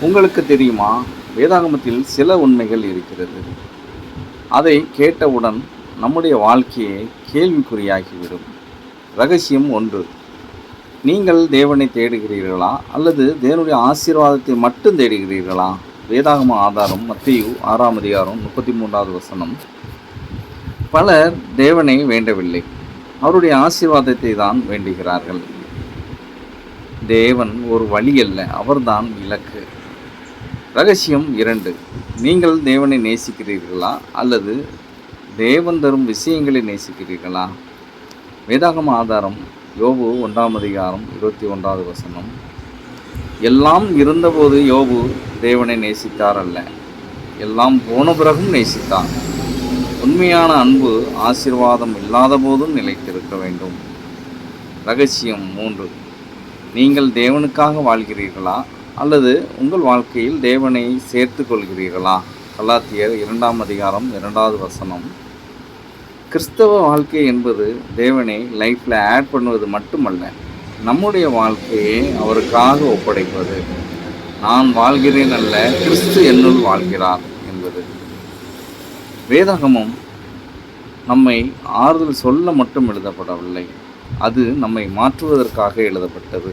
உங்களுக்கு தெரியுமா, வேதாகமத்தில் சில உண்மைகள் இருக்கிறது. அதை கேட்டவுடன் நம்முடைய வாழ்க்கையே கேள்விக்குறியாகிவிடும். ரகசியம் 1. நீங்கள் தேவனை தேடுகிறீர்களா அல்லது தேவனுடைய ஆசீர்வாதத்தை மட்டும் தேடுகிறீர்களா? வேதாகம ஆதாரம் மத்தேயு 6ஆம் அதிகாரம் 33வது வசனம். பலர் தேவனை வேண்டவில்லை, அவருடைய ஆசீர்வாதத்தை தான் வேண்டுகிறார்கள். தேவன் ஒரு வழி அல்ல, அவர்தான் இலக்கு. ரகசியம் 2. நீங்கள் தேவனை நேசிக்கிறீர்களா அல்லது தேவன் தரும் விஷயங்களை நேசிக்கிறீர்களா? வேதாகம ஆதாரம் யோபு 1ஆம் அதிகாரம் 21வது வசனம். எல்லாம் இருந்தபோது யோபு தேவனை நேசித்தார் அல்ல, எல்லாம் போன பிறகும் நேசித்தார். உண்மையான அன்பு ஆசீர்வாதம் இல்லாத போதும் நிலைத்திருக்க வேண்டும். ரகசியம் 3. நீங்கள் தேவனுக்காக வாழ்கிறீர்களா அல்லது உங்கள் வாழ்க்கையில் தேவனை சேர்த்து கொள்கிறீர்களா? கலாத்தியர் 2ஆம் அதிகாரம் 2வது வசனம். கிறிஸ்தவ வாழ்க்கை என்பது தேவனை லைஃப்பில் ஆட் பண்ணுவது மட்டுமல்ல, நம்முடைய வாழ்க்கையை அவருக்காக ஒப்படைப்பது. நான் வாழ்கிறேன் அல்ல, கிறிஸ்து என்னுள் வாழ்கிறார் என்பது. வேதாகமம் நம்மை ஆறுதல் சொல்ல மட்டும் எழுதப்படவில்லை, அது நம்மை மாற்றுவதற்காக எழுதப்பட்டது.